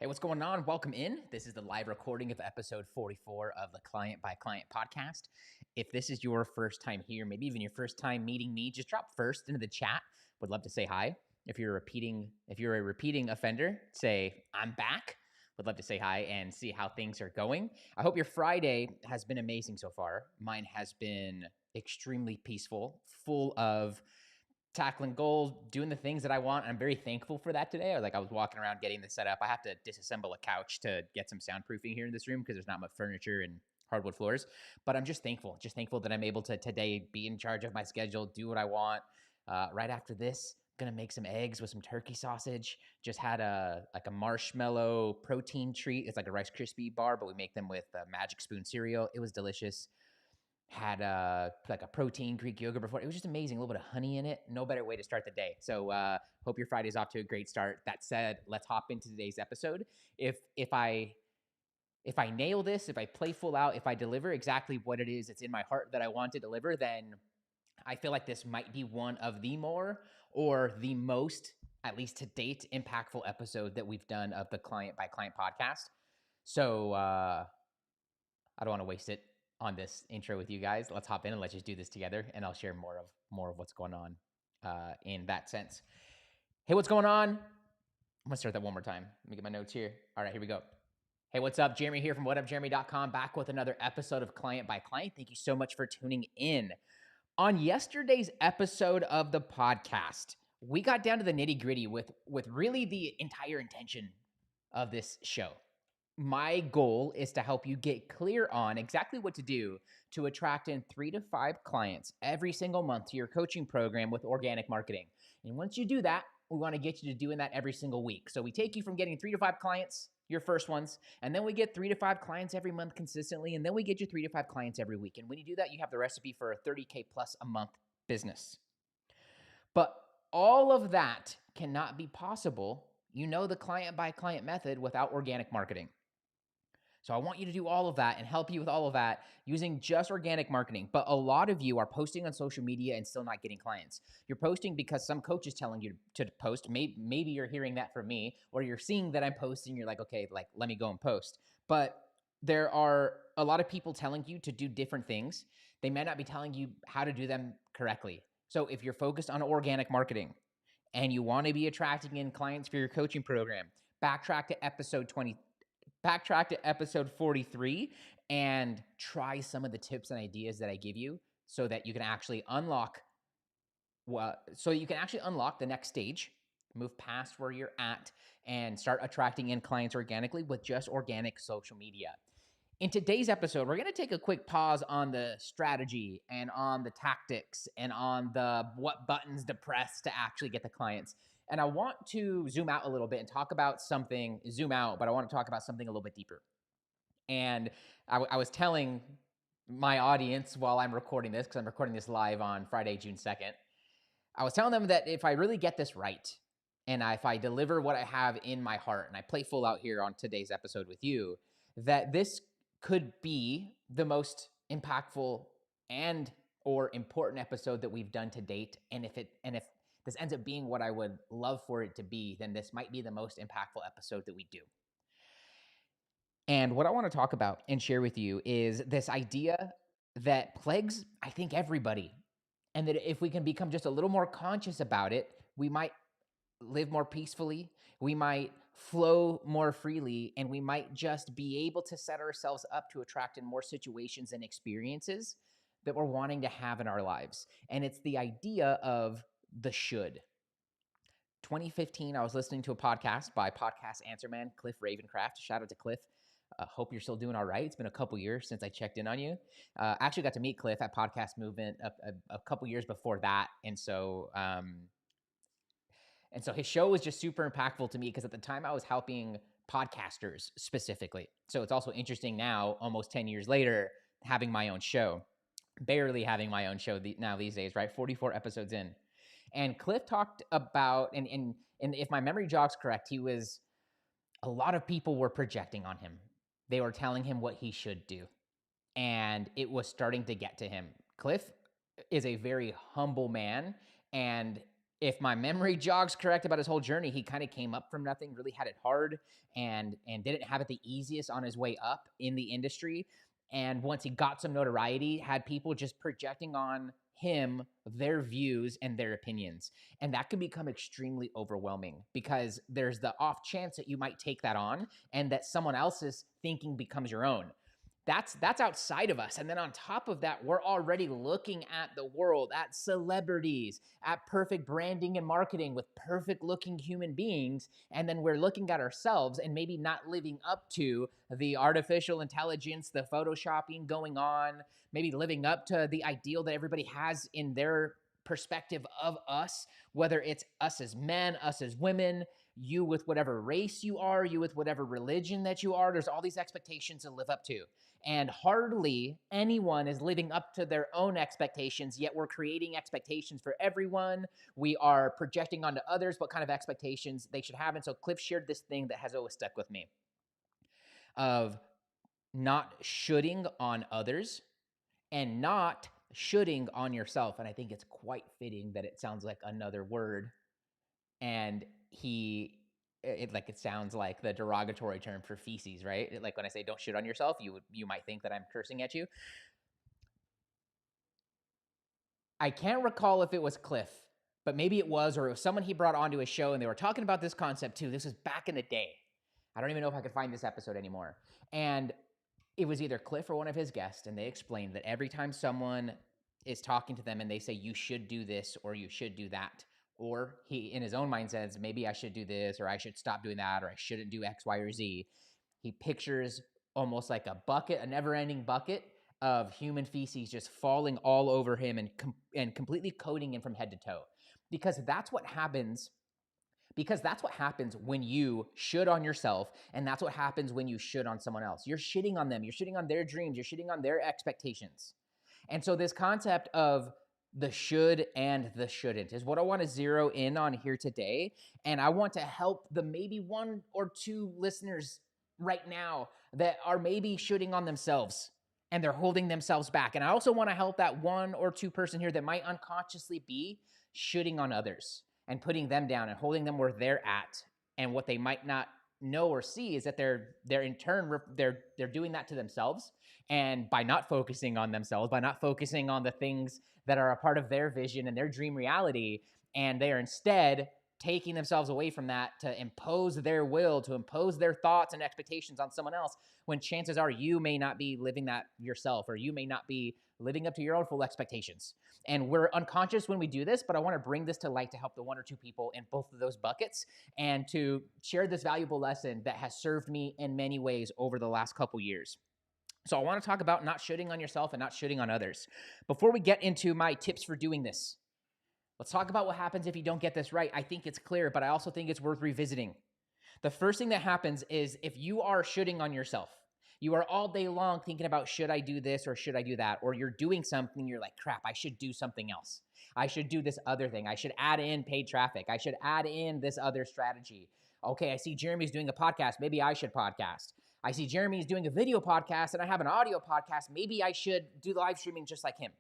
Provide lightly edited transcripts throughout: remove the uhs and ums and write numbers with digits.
Hey, what's going on? Welcome in. This is the live recording of episode 44 of the Client by Client podcast. If this is your first time here, maybe even your first time meeting me, just drop first into the chat. Would love to say hi. If you're a repeating offender, say I'm back. Would love to say hi and see how things are going. I hope your Friday has been amazing so far. Mine has been extremely peaceful, full of tackling goals, doing the things that I want. I'm very thankful for that today. I was walking around getting this set up. I have to disassemble a couch to get some soundproofing here in this room because there's not much furniture and hardwood floors. But I'm just thankful that I'm able to today be in charge of my schedule, do what I want. Right after this, gonna make some eggs with some turkey sausage. Just had a marshmallow protein treat. It's like a Rice Krispie bar, but we make them with Magic Spoon cereal. It was delicious. Had like a protein Greek yogurt before. It was just amazing. A little bit of honey in it. No better way to start the day. So hope your Friday's off to a great start. That said, let's hop into today's episode. If I nail this, if I play full out, if I deliver exactly what it is that's in my heart that I want to deliver, then I feel like this might be one of the more or the most, at least to date, impactful episode that we've done of the Client by Client podcast. So I don't want to waste it on this intro with you guys. Let's hop in and let's just do this together, and I'll share more of what's going on in that sense. Hey, what's going on? I'm gonna start that one more time. Let me get my notes here. All right, here we go. Hey, what's up? Jeremy here from whatupjeremy.com, back with another episode of Client by Client. Thank you so much for tuning in. On yesterday's episode of the podcast, we got down to the nitty-gritty with really the entire intention of this show. My goal is to help you get clear on exactly what to do to attract in 3 to 5 clients every single month to your coaching program with organic marketing. And once you do that, we want to get you to doing that every single week. So we take you from getting 3 to 5 clients, your first ones, and then we get 3 to 5 clients every month consistently, and then we get you 3 to 5 clients every week. And when you do that, you have the recipe for a 30K plus a month business. But all of that cannot be possible, the client by client method, without organic marketing. So I want you to do all of that and help you with all of that using just organic marketing. But a lot of you are posting on social media and still not getting clients. You're posting because some coach is telling you to post. Maybe you're hearing that from me, or you're seeing that I'm posting. You're like, okay, let me go and post. But there are a lot of people telling you to do different things. They may not be telling you how to do them correctly. So if you're focused on organic marketing and you want to be attracting in clients for your coaching program, backtrack to episode 43 and try some of the tips and ideas that I give you so that you can actually unlock the next stage, move past where you're at, and start attracting in clients organically with just organic social media. In today's episode, we're going to take a quick pause on the strategy and on the tactics and on the what buttons to press to actually get the clients. And I want to zoom out a little bit and talk about something, but I want to talk about something a little bit deeper. And I was telling my audience while I'm recording this, because I'm recording this live on Friday, June 2nd, I was telling them that if I really get this right, and if I deliver what I have in my heart, and I play full out here on today's episode with you, that this could be the most impactful and or important episode that we've done to date. And if this ends up being what I would love for it to be, then this might be the most impactful episode that we do. And what I want to talk about and share with you is this idea that plagues, I think, everybody. And that if we can become just a little more conscious about it, we might live more peacefully, we might flow more freely, and we might just be able to set ourselves up to attract in more situations and experiences that we're wanting to have in our lives. And it's the idea of the should. 2015, I was listening to a podcast by podcast answer man, Cliff Ravencraft. Shout out to Cliff. Hope you're still doing all right. It's been a couple years since I checked in on you. Actually got to meet Cliff at Podcast Movement a couple years before that. And so his show was just super impactful to me because at the time I was helping podcasters specifically. So it's also interesting now, almost 10 years later, having my own show. Barely having my own show now these days, right? 44 episodes in. And Cliff talked about, and if my memory jogs correct, a lot of people were projecting on him. They were telling him what he should do. And it was starting to get to him. Cliff is a very humble man, and If my memory jogs correct about his whole journey, he kind of came up from nothing, really had it hard, and didn't have it the easiest on his way up in the industry. And once he got some notoriety, had people just projecting on him their views and their opinions. And that can become extremely overwhelming because there's the off chance that you might take that on and that someone else's thinking becomes your own. That's outside of us. And then on top of that, we're already looking at the world, at celebrities, at perfect branding and marketing with perfect looking human beings. And then we're looking at ourselves and maybe not living up to the artificial intelligence, the photoshopping going on, maybe living up to the ideal that everybody has in their perspective of us, whether it's us as men, us as women, you with whatever race you are, you with whatever religion that you are. There's all these expectations to live up to. And hardly anyone is living up to their own expectations, yet we're creating expectations for everyone. We are projecting onto others what kind of expectations they should have. And so Cliff shared this thing that has always stuck with me of not shoulding on others and not shoulding on yourself. And I think it's quite fitting that it sounds like another word. And it sounds like the derogatory term for feces, right? Like when I say don't shit on yourself, you might think that I'm cursing at you. I can't recall if it was Cliff, but maybe it was, or it was someone he brought onto his show, and they were talking about this concept too. This was back in the day. I don't even know if I could find this episode anymore. And it was either Cliff or one of his guests, and they explained that every time someone is talking to them and they say, you should do this or you should do that, or he in his own mind says, maybe I should do this or I should stop doing that or I shouldn't do X, Y, or Z, he pictures almost like a bucket, a never-ending bucket of human feces just falling all over him and completely coating him from head to toe. Because that's what happens when you should on yourself, and that's what happens when you should on someone else. You're shitting on them. You're shitting on their dreams. You're shitting on their expectations. And so this concept of the should and the shouldn't is what I want to zero in on here today. And I want to help the maybe one or two listeners right now that are maybe shooting on themselves and they're holding themselves back. And I also want to help that one or two person here that might unconsciously be shooting on others and putting them down and holding them where they're at. And what they might not know or see is that they're in turn they're doing that to themselves. And by not focusing on themselves, by not focusing on the things that are a part of their vision and their dream reality, and they are instead taking themselves away from that to impose their will, to impose their thoughts and expectations on someone else, when chances are you may not be living that yourself, or you may not be living up to your own full expectations. And we're unconscious when we do this, but I want to bring this to light to help the one or two people in both of those buckets and to share this valuable lesson that has served me in many ways over the last couple years. So I want to talk about not shooting on yourself and not shooting on others. Before we get into my tips for doing this, let's talk about what happens if you don't get this right. I think it's clear, but I also think it's worth revisiting. The first thing that happens is if you are shooting on yourself, you are all day long thinking about, should I do this or should I do that? Or you're doing something, you're like, crap, I should do something else. I should do this other thing. I should add in paid traffic. I should add in this other strategy. Okay, I see Jeremy's doing a podcast. Maybe I should podcast. I see Jeremy's doing a video podcast and I have an audio podcast. Maybe I should do live streaming just like him.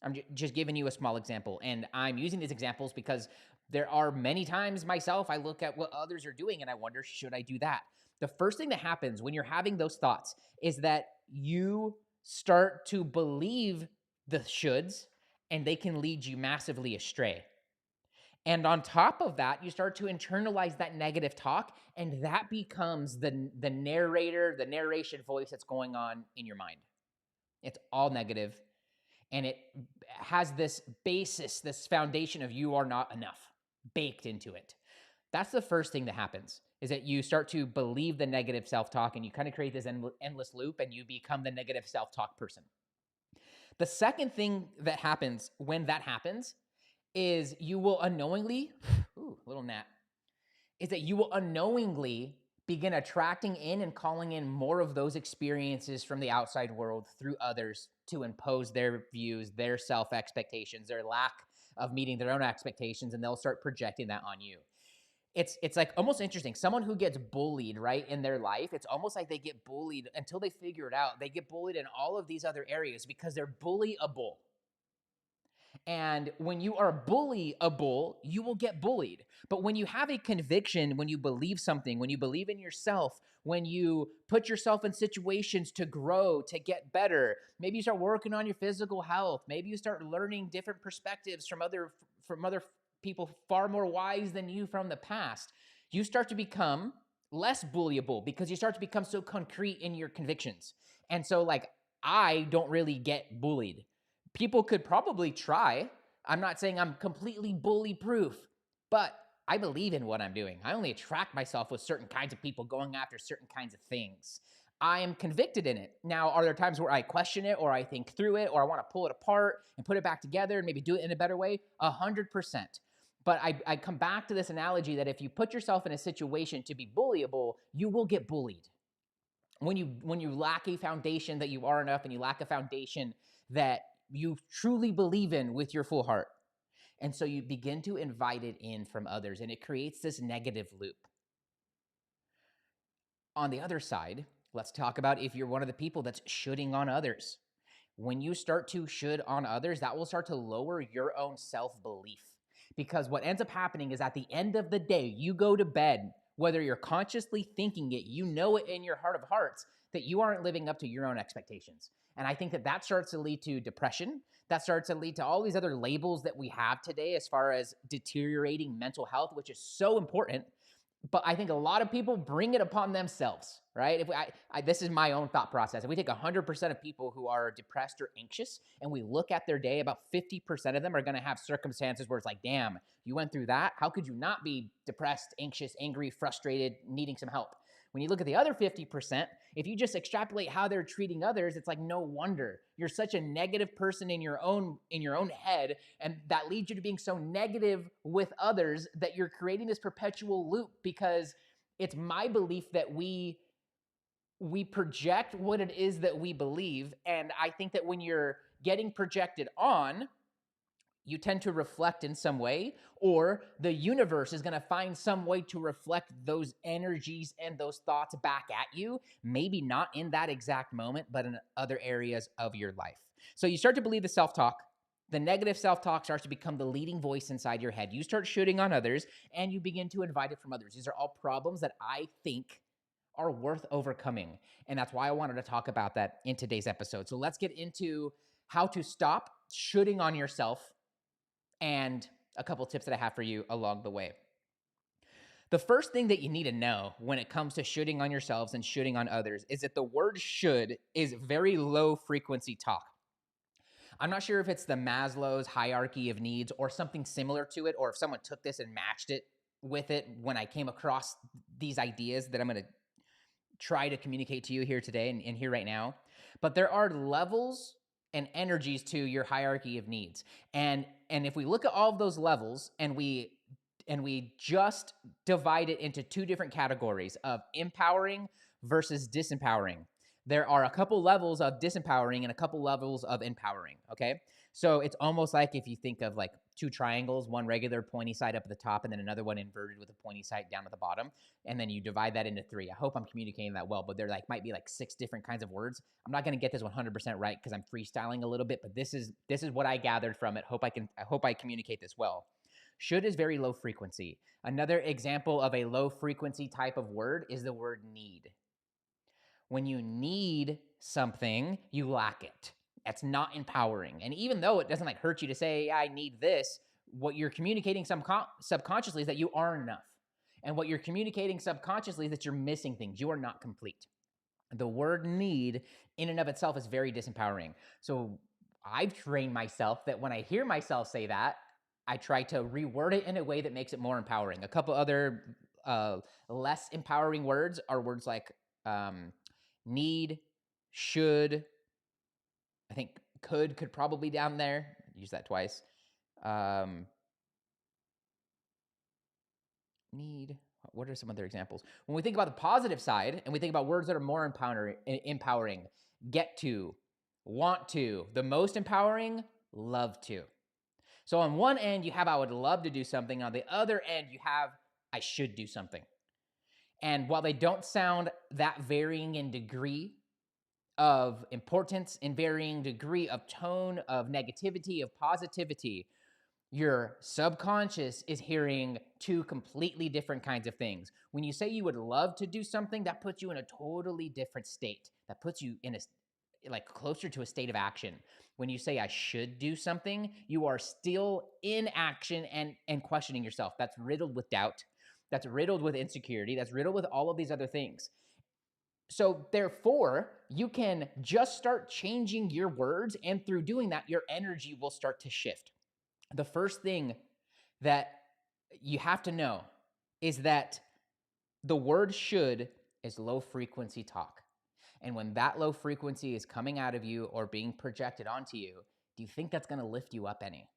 I'm just giving you a small example. And I'm using these examples because there are many times myself, I look at what others are doing and I wonder, should I do that? The first thing that happens when you're having those thoughts is that you start to believe the shoulds and they can lead you massively astray. And on top of that, you start to internalize that negative talk, and that becomes the narrator, the narration voice that's going on in your mind. It's all negative, and it has this basis, this foundation of you are not enough baked into it. That's the first thing that happens, is that you start to believe the negative self-talk, and you kind of create this endless loop, and you become the negative self-talk person. The second thing that happens when that happens is you will unknowingly, little gnat, is that you will unknowingly begin attracting in and calling in more of those experiences from the outside world through others to impose their views, their self-expectations, their lack of meeting their own expectations, and they'll start projecting that on you. It's like almost interesting. Someone who gets bullied, right, in their life, it's almost like they get bullied until they figure it out. They get bullied in all of these other areas because they're bullyable. And when you are bullyable, you will get bullied. But when you have a conviction, when you believe something, when you believe in yourself, when you put yourself in situations to grow, to get better, maybe you start working on your physical health, maybe you start learning different perspectives from other people far more wise than you from the past, you start to become less bullyable because you start to become so concrete in your convictions. And so like I don't really get bullied. People could probably try. I'm not saying I'm completely bully proof, but I believe in what I'm doing. I only attract myself with certain kinds of people going after certain kinds of things. I am convicted in it. Now, are there times where I question it or I think through it or I want to pull it apart and put it back together and maybe do it in a better way? 100%. But I come back to this analogy that if you put yourself in a situation to be bullyable, you will get bullied. When you lack a foundation that you are enough and you lack a foundation that you truly believe in with your full heart. And so you begin to invite it in from others, and it creates this negative loop. On the other side, let's talk about if you're one of the people that's shooting on others. When you start to should on others, that will start to lower your own self-belief. Because what ends up happening is at the end of the day, you go to bed, whether you're consciously thinking it, you know it in your heart of hearts, that you aren't living up to your own expectations. And I think that starts to lead to depression. That starts to lead to all these other labels that we have today as far as deteriorating mental health, which is so important. But I think a lot of people bring it upon themselves, right? This is my own thought process. If we take 100% of people who are depressed or anxious and we look at their day, about 50% of them are going to have circumstances where it's like, damn, you went through that. How could you not be depressed, anxious, angry, frustrated, needing some help? When you look at the other 50%, if you just extrapolate how they're treating others, it's like, no wonder you're such a negative person in your own head, and that leads you to being so negative with others that you're creating this perpetual loop, because it's my belief that we project what it is that we believe. And I think that when you're getting projected on, you tend to reflect in some way, or the universe is going to find some way to reflect those energies and those thoughts back at you. Maybe not in that exact moment, but in other areas of your life. So you start to believe the self-talk. The negative self-talk starts to become the leading voice inside your head. You start shooting on others, and you begin to invite it from others. These are all problems that I think are worth overcoming. And that's why I wanted to talk about that in today's episode. So let's get into how to stop shooting on yourself and a couple tips that I have for you along the way. The first thing that you need to know when it comes to shooting on yourselves and shooting on others is that the word should is very low frequency talk. I'm not sure if it's the Maslow's hierarchy of needs or something similar to it, or if someone took this and matched it with it when I came across these ideas that I'm going to try to communicate to you here today and here right now. But there are levels and energies to your hierarchy of needs. And if we look at all of those levels and we just divide it into two different categories of empowering versus disempowering, there are a couple levels of disempowering and a couple levels of empowering, okay? So it's almost like if you think of like two triangles, one regular pointy side up at the top and then another one inverted with a pointy side down at the bottom, and then you divide that into three. I hope I'm communicating that well, but there might be like 6 different kinds of words. I'm not going to get this 100% right because I'm freestyling a little bit, but this is what I gathered from it. I hope I communicate this well. Should is very low frequency. Another example of a low frequency type of word is the word need. When you need something, you lack it. That's not empowering. And even though it doesn't hurt you to say, I need this, what you're communicating subconsciously is that you are enough. And what you're communicating subconsciously is that you're missing things. You are not complete. The word need in and of itself is very disempowering. So I've trained myself that when I hear myself say that, I try to reword it in a way that makes it more empowering. A couple other less empowering words are words like need, should, I think could probably down there. Use that twice. Need. What are some other examples? When we think about the positive side and we think about words that are more empowering, get to, want to, the most empowering, love to. So on one end, you have I would love to do something. On the other end, you have I should do something. And while they don't sound that varying in degree, of importance in varying degree of tone, of negativity, of positivity, your subconscious is hearing two completely different kinds of things. When you say you would love to do something, that puts you in a totally different state. That puts you in a like closer to a state of action. When you say I should do something, you are still in action and questioning yourself. That's riddled with doubt. That's riddled with insecurity. That's riddled with all of these other things. So therefore, you can just start changing your words, and through doing that, your energy will start to shift. The first thing that you have to know is that the word should is low frequency talk. And when that low frequency is coming out of you or being projected onto you, do you think that's going to lift you up any?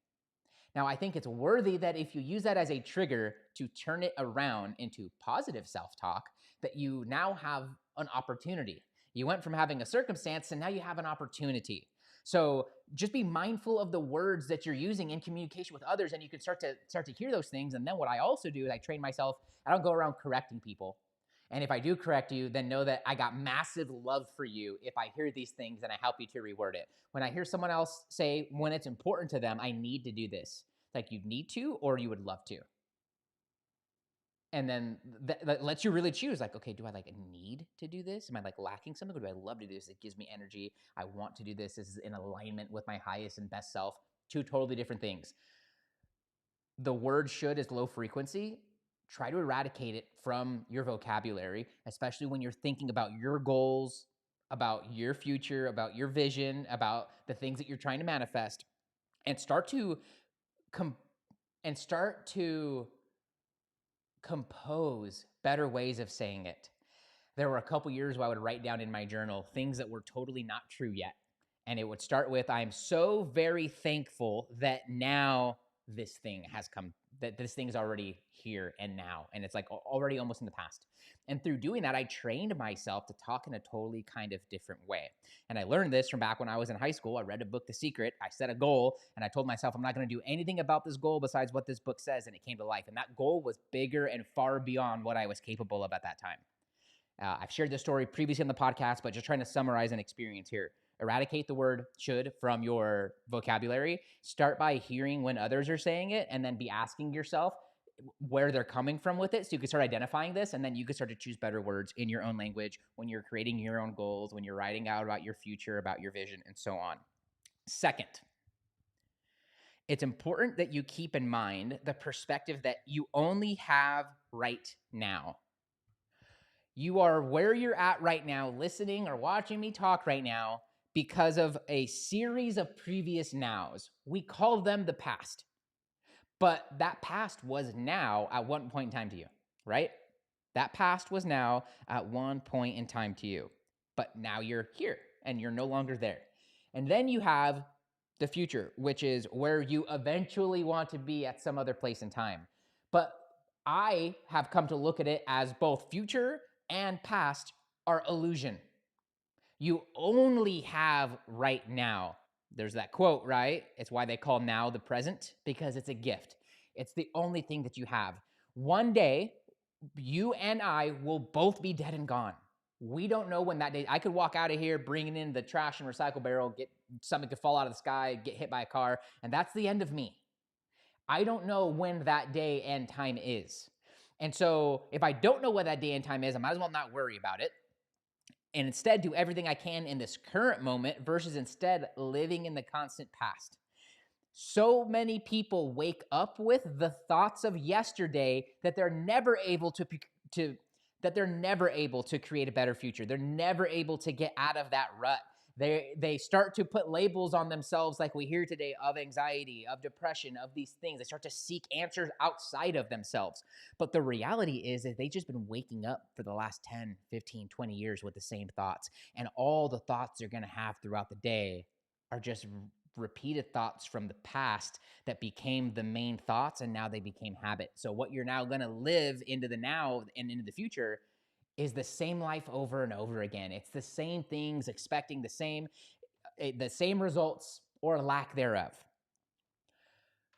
Now, I think it's worthy that if you use that as a trigger to turn it around into positive self-talk, that you now have an opportunity. You went from having a circumstance and now you have an opportunity. So just be mindful of the words that you're using in communication with others, and you can start to hear those things. And then what I also do is I train myself. I don't go around correcting people. And if I do correct you, then know that I got massive love for you if I hear these things and I help you to reword it. When I hear someone else say, when it's important to them, I need to do this, like you need to or you would love to. And then that lets you really choose, like, okay, do I like need to do this? Am I like lacking something, or do I love to do this? It gives me energy. I want to do this. This is in alignment with my highest and best self. Two totally different things. The word should is low frequency. Try to eradicate it from your vocabulary, especially when you're thinking about your goals, about your future, about your vision, about the things that you're trying to manifest, and start to compose better ways of saying it. There were a couple years where I would write down in my journal things that were totally not true yet. And it would start with, I'm so very thankful that now this thing has come, that this thing is already here and now. And it's like already almost in the past. And through doing that, I trained myself to talk in a totally kind of different way. And I learned this from back when I was in high school. I read a book, The Secret. I set a goal and I told myself, I'm not going to do anything about this goal besides what this book says. And it came to life. And that goal was bigger and far beyond what I was capable of at that time. I've shared this story previously on the podcast, but just trying to summarize an experience here. Eradicate the word should from your vocabulary. Start by hearing when others are saying it, and then be asking yourself where they're coming from with it, so you can start identifying this, and then you can start to choose better words in your own language when you're creating your own goals, when you're writing out about your future, about your vision, and so on. Second, it's important that you keep in mind the perspective that you only have right now. You are where you're at right now, listening or watching me talk right now, because of a series of previous nows. We call them the past. But that past was now at one point in time to you, right? That past was now at one point in time to you. But now you're here and you're no longer there. And then you have the future, which is where you eventually want to be at some other place in time. But I have come to look at it as both future and past are illusion. You only have right now. There's that quote, right? It's why they call now the present, because it's a gift. It's the only thing that you have. One day, you and I will both be dead and gone. We don't know when that day. I could walk out of here bringing in the trash and recycle barrel, get something could fall out of the sky, get hit by a car, and that's the end of me. I don't know when that day and time is. And so if I don't know what that day and time is, I might as well not worry about it, and instead do everything I can in this current moment versus instead living in the constant past. So many people wake up with the thoughts of yesterday that they're never able to create a better future. They're never able to get out of that rut. They start to put labels on themselves, like we hear today, of anxiety, of depression, of these things. They start to seek answers outside of themselves. But the reality is that they've just been waking up for the last 10, 15, 20 years with the same thoughts. And all the thoughts they're going to have throughout the day are just repeated thoughts from the past that became the main thoughts, and now they became habit. So what you're now going to live into the now and into the future is the same life over and over again. It's the same things, expecting the same results or lack thereof.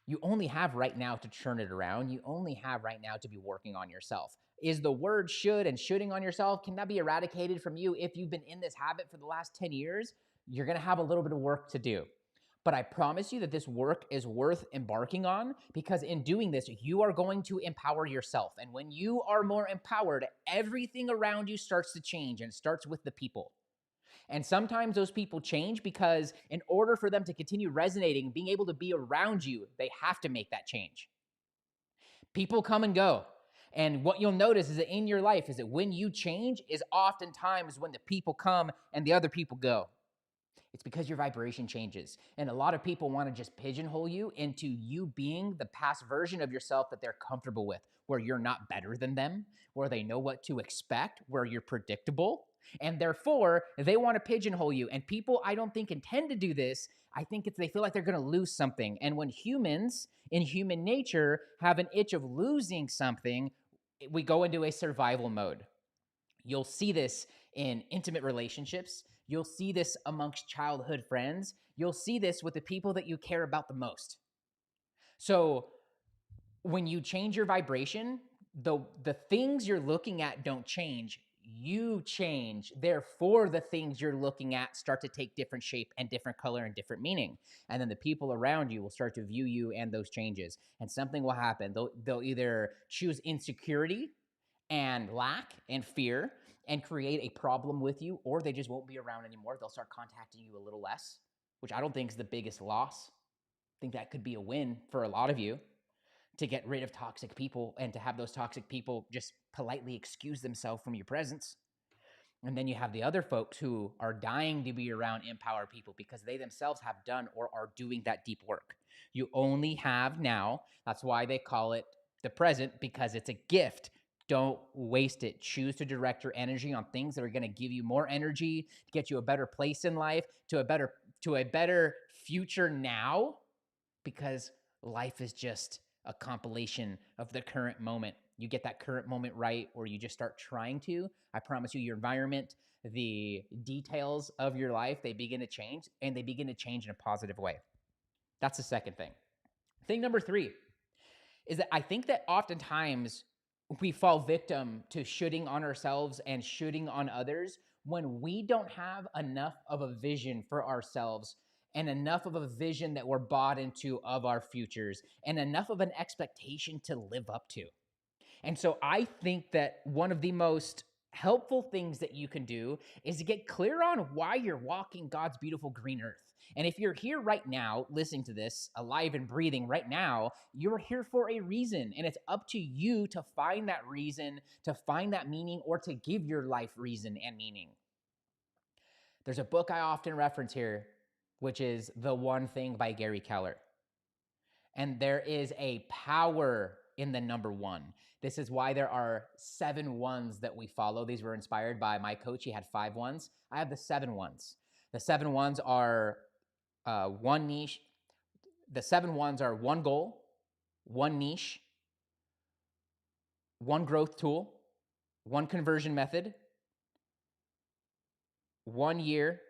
You only have right now to turn it around. You only have right now to be working on yourself. is the word should and shoulding on yourself. Can that be eradicated from you? If you've been in this habit for the last 10 years, you're going to have a little bit of work to do. But I promise you that this work is worth embarking on, because in doing this, you are going to empower yourself. And when you are more empowered, everything around you starts to change, and it starts with the people. And sometimes those people change because in order for them to continue resonating, being able to be around you, they have to make that change. People come and go. And what you'll notice is that in your life is that when you change is oftentimes when the people come and the other people go. It's because your vibration changes. And a lot of people want to just pigeonhole you into you being the past version of yourself that they're comfortable with, where you're not better than them, where they know what to expect, where you're predictable. And therefore, they want to pigeonhole you. And people, I don't think, intend to do this. I think they feel like they're going to lose something. And when humans, in human nature, have an itch of losing something, we go into a survival mode. You'll see this in intimate relationships. You'll see this amongst childhood friends. You'll see this with the people that you care about the most. So when you change your vibration, the things you're looking at don't change. You change. Therefore, the things you're looking at start to take different shape and different color and different meaning. And then the people around you will start to view you and those changes. And something will happen. They'll either choose insecurity and lack and fear and create a problem with you, or they just won't be around anymore. They'll start contacting you a little less, which I don't think is the biggest loss. I think that could be a win for a lot of you, to get rid of toxic people and to have those toxic people just politely excuse themselves from your presence. And then you have the other folks who are dying to be around empowered people because they themselves have done or are doing that deep work. You only have now. That's why they call it the present, because it's a gift. Don't waste it. Choose to direct your energy on things that are going to give you more energy, to get you a better place in life, to a better future now, because life is just a compilation of the current moment. You get that current moment right, or you just start trying to, I promise you, your environment, the details of your life, they begin to change, and they begin to change in a positive way. That's the second thing. Thing number 3 is that I think that oftentimes we fall victim to shooting on ourselves and shooting on others when we don't have enough of a vision for ourselves, and enough of a vision that we're bought into of our futures, and enough of an expectation to live up to. And so I think that one of the most helpful things that you can do is to get clear on why you're walking God's beautiful green earth. And if you're here right now, listening to this, alive and breathing right now, you're here for a reason. And it's up to you to find that reason, to find that meaning, or to give your life reason and meaning. There's a book I often reference here, which is The One Thing by Gary Keller. And there is a power in the number 1. This is why there are 7 ones that we follow. These were inspired by my coach. He had 5 ones. I have the 7 ones. The 7 ones are one niche. The 7 ones are 1 goal, 1 niche, 1 growth tool, 1 conversion method, 1 year,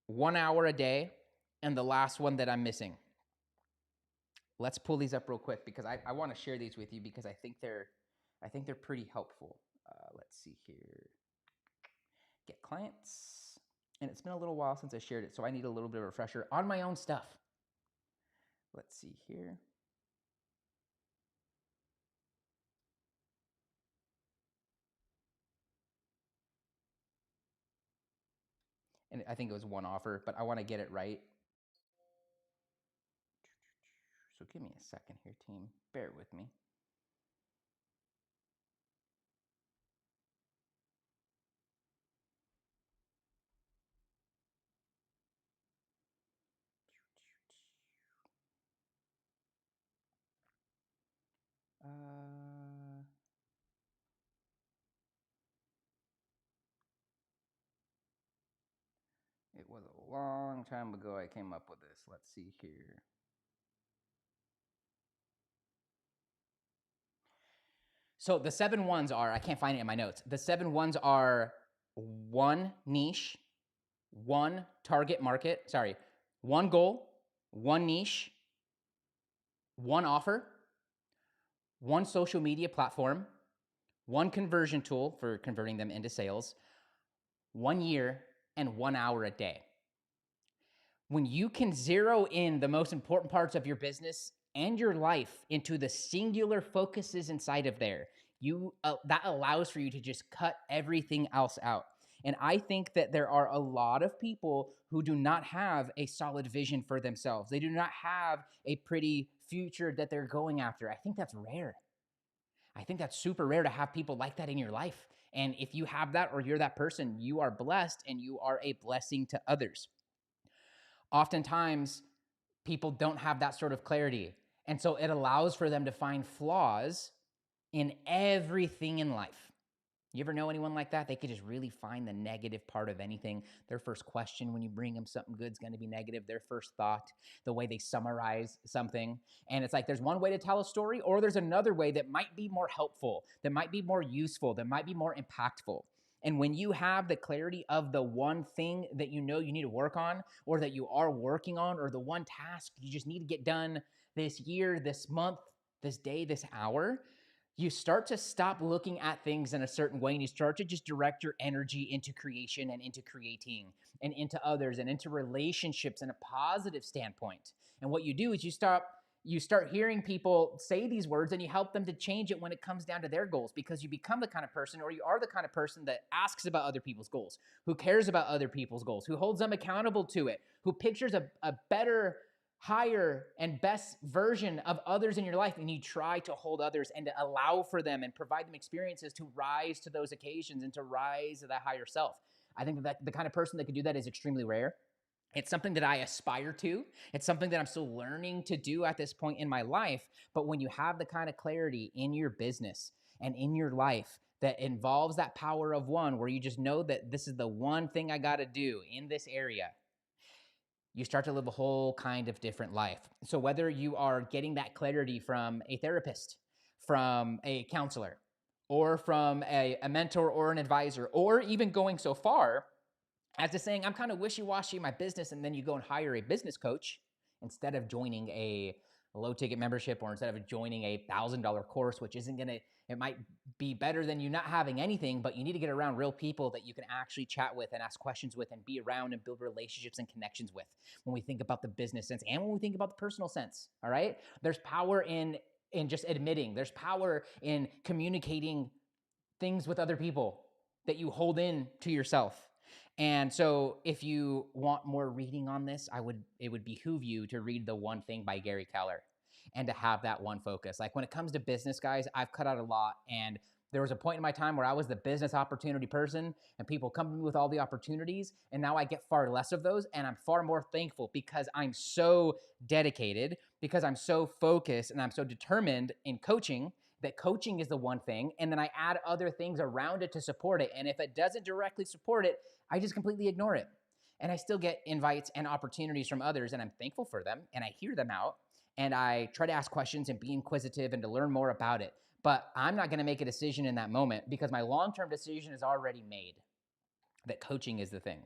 1 hour a day, and the last one that I'm missing. Let's pull these up real quick, because I want to share these with you, because I think they're pretty helpful. Let's see here. Get clients. And it's been a little while since I shared it, so I need a little bit of a refresher on my own stuff. Let's see here. And I think it was 1 offer, but I want to get it right. So give me a second here, team. Bear with me. It was a long time ago I came up with this. Let's see here. So the 7 ones are, I can't find it in my notes. The 7 ones are 1 niche, 1 target market, 1 goal, 1 niche, 1 offer, 1 social media platform, one conversion tool for converting them into sales, 1 year, and 1 hour a day. When you can zero in the most important parts of your business and your life into the singular focuses inside of there, that allows for you to just cut everything else out. And I think that there are a lot of people who do not have a solid vision for themselves. They do not have a pretty future that they're going after. I think that's rare. I think that's super rare to have people like that in your life. And if you have that or you're that person, you are blessed and you are a blessing to others. Oftentimes, people don't have that sort of clarity. And so it allows for them to find flaws in everything in life. You ever know anyone like that? They could just really find the negative part of anything. Their first question when you bring them something good is going to be negative. Their first thought, the way they summarize something. And it's like there's one way to tell a story, or there's another way that might be more helpful, that might be more useful, that might be more impactful. And when you have the clarity of the one thing that you know you need to work on, or that you are working on, or the one task you just need to get done this year, this month, this day, this hour, you start to stop looking at things in a certain way and you start to just direct your energy into creation and into creating and into others and into relationships in a positive standpoint. And what you do is you start hearing people say these words and you help them to change it when it comes down to their goals, because you become the kind of person, or you are the kind of person that asks about other people's goals, who cares about other people's goals, who holds them accountable to it, who pictures a better, higher and best version of others in your life, and you try to hold others and to allow for them and provide them experiences to rise to those occasions and to rise to that higher self. I think that the kind of person that can do that is extremely rare. It's something that I aspire to. It's something that I'm still learning to do at this point in my life. But when you have the kind of clarity in your business and in your life that involves that power of one, where you just know that this is the one thing I got to do in this area, you start to live a whole kind of different life. So whether you are getting that clarity from a therapist, from a counselor, or from a mentor or an advisor, or even going so far as to saying, I'm kind of wishy-washy in my business, and then you go and hire a business coach instead of joining a low-ticket membership, or instead of joining a $1,000 course, which isn't going to, it might be better than you not having anything, but you need to get around real people that you can actually chat with and ask questions with and be around and build relationships and connections with when we think about the business sense and when we think about the personal sense, all right? There's power in just admitting. There's power in communicating things with other people that you hold in to yourself. And so if you want more reading on this, it would behoove you to read The One Thing by Gary Keller and to have that one focus. Like when it comes to business, guys, I've cut out a lot. And there was a point in my time where I was the business opportunity person and people come to me with all the opportunities. And now I get far less of those. And I'm far more thankful because I'm so dedicated, because I'm so focused, and I'm so determined in coaching, that coaching is the one thing, and then I add other things around it to support it. And if it doesn't directly support it, I just completely ignore it. And I still get invites and opportunities from others, and I'm thankful for them, and I hear them out, and I try to ask questions and be inquisitive and to learn more about it. But I'm not going to make a decision in that moment because my long-term decision is already made that coaching is the thing.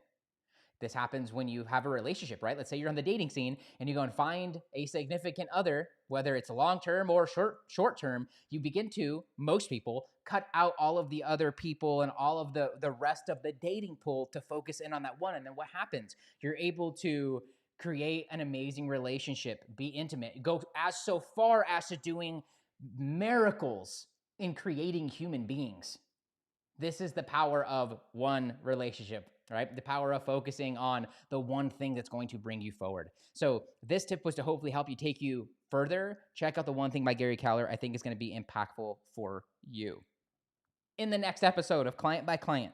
This happens when you have a relationship, right? Let's say you're on the dating scene and you go and find a significant other, whether it's long-term or short-term, you begin to, most people, cut out all of the other people and all of the rest of the dating pool to focus in on that one. And then what happens? You're able to create an amazing relationship, be intimate, go as so far as to doing miracles in creating human beings. This is the power of one relationship, right? The power of focusing on the one thing that's going to bring you forward. So this tip was to hopefully help you take you further. Check out The One Thing by Gary Keller. I think it's going to be impactful for you. In the next episode of Client by Client,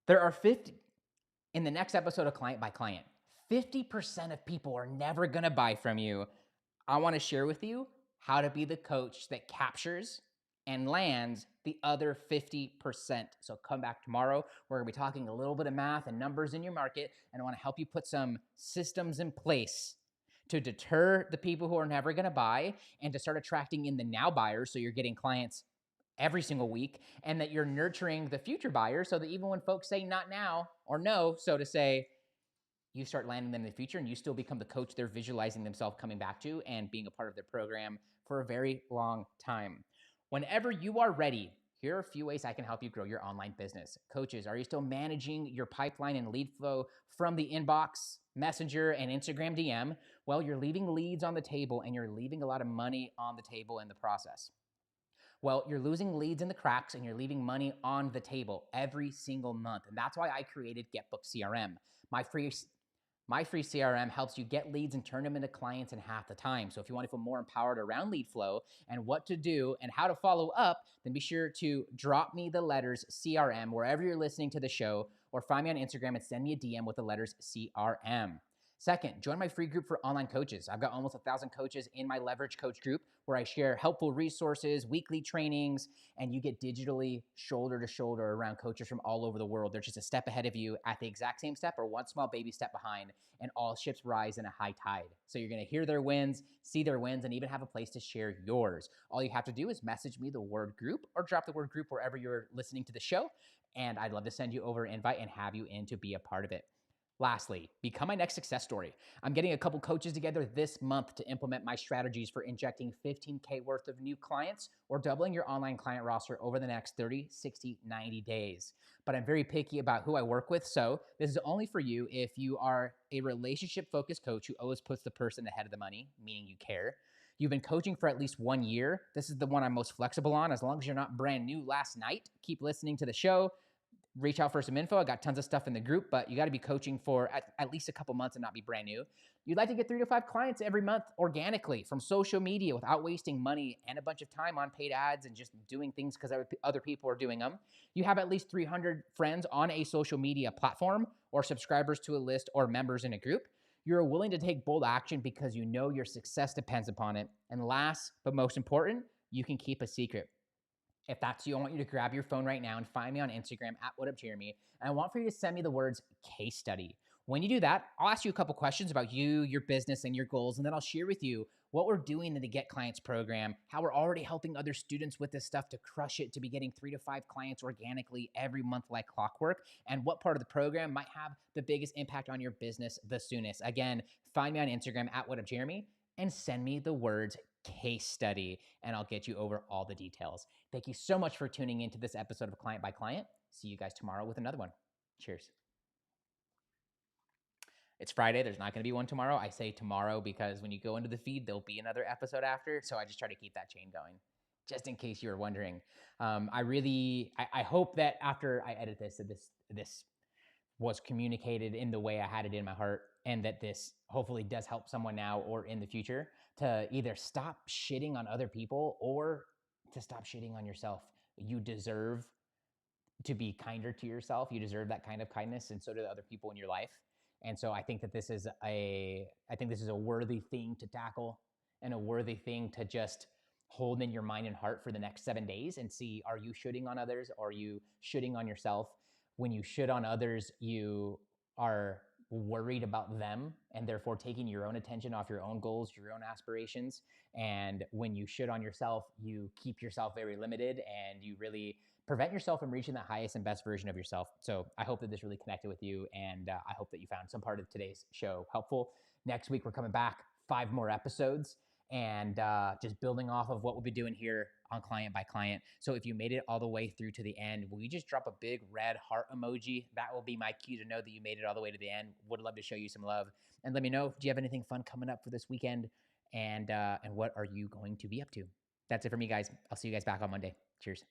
in the next episode of Client by Client, 50% of people are never going to buy from you. I want to share with you how to be the coach that captures and lands the other 50%. So come back tomorrow. We're going to be talking a little bit of math and numbers in your market, and I want to help you put some systems in place to deter the people who are never going to buy and to start attracting in the now buyers, so you're getting clients every single week, and that you're nurturing the future buyers so that even when folks say not now or no, so to say, you start landing them in the future and you still become the coach they're visualizing themselves coming back to and being a part of their program for a very long time. Whenever you are ready Here are a few ways I can help you grow your online business. Coaches, are you still managing your pipeline and lead flow from the inbox, Messenger, and Instagram DM? Well, you're leaving leads on the table and you're leaving a lot of money on the table in the process. Well, you're losing leads in the cracks and you're leaving money on the table every single month. And that's why I created GetBookedCRM. My free my free CRM helps you get leads and turn them into clients in half the time. So if you want to feel more empowered around lead flow and what to do and how to follow up, then be sure to drop me the letters CRM wherever you're listening to the show, or find me on Instagram and send me a DM with the letters CRM. Second, join my free group for online coaches. I've got almost 1,000 coaches in my Leverage Coach group where I share helpful resources, weekly trainings, and you get digitally shoulder to shoulder around coaches from all over the world. They're just a step ahead of you at the exact same step or one small baby step behind, and all ships rise in a high tide. So you're going to hear their wins, see their wins, and even have a place to share yours. All you have to do is message me the word group or drop the word group wherever you're listening to the show, and I'd love to send you over an invite and have you in to be a part of it. Lastly, become my next success story. I'm getting a couple coaches together this month to implement my strategies for injecting 15K worth of new clients or doubling your online client roster over the next 30, 60, 90 days. But I'm very picky about who I work with, so this is only for you if you are a relationship-focused coach who always puts the person ahead of the money, meaning you care. You've been coaching for at least 1 year. This is the one I'm most flexible on. As long as you're not brand new last night, keep listening to the show. Reach out for some info. I got tons of stuff in the group, but you got to be coaching for at least a couple months and not be brand new. You'd like to get 3 to 5 clients every month organically from social media without wasting money and a bunch of time on paid ads and just doing things because other people are doing them. You have at least 300 friends on a social media platform, or subscribers to a list, or members in a group. You're willing to take bold action because you know your success depends upon it. And last but most important, you can keep a secret. If that's you, I want you to grab your phone right now and find me on Instagram at WhatUpJeremy. And I want for you to send me the words case study. When you do that, I'll ask you a couple questions about you, your business, and your goals. And then I'll share with you what we're doing in the Get Clients program, how we're already helping other students with this stuff to crush it, to be getting 3 to 5 clients organically every month like clockwork, and what part of the program might have the biggest impact on your business the soonest. Again, find me on Instagram at WhatUpJeremy and send me the words case study, and I'll get you over all the details. Thank you so much for tuning into this episode of Client by Client. See you guys tomorrow with another one. Cheers. It's Friday. There's not going to be one tomorrow. I say tomorrow because when you go into the feed, there'll be another episode after. So I just try to keep that chain going, just in case you were wondering. I hope that after I edit this, that this was communicated in the way I had it in my heart, and that this hopefully does help someone now or in the future to either stop shitting on other people or to stop shitting on yourself. You deserve to be kinder to yourself. You deserve that kind of kindness, and so do the other people in your life. And so I think that this is a worthy thing to tackle, and a worthy thing to just hold in your mind and heart for the next 7 days and see, are you shitting on others, or are you shitting on yourself? When you shit on others, you are worried about them and therefore taking your own attention off your own goals, your own aspirations. And when you shit on yourself, you keep yourself very limited, and you really prevent yourself from reaching the highest and best version of yourself. So I hope that this really connected with you, and I hope that you found some part of today's show helpful. Next week, we're coming back 5 more episodes, and just building off of what we'll be doing here on Client by Client. So if you made it all the way through to the end, will you just drop a big red heart emoji? That will be my cue to know that you made it all the way to the end. Would love to show you some love. And let me know, do you have anything fun coming up for this weekend? And what are you going to be up to? That's it for me, guys. I'll see you guys back on Monday. Cheers.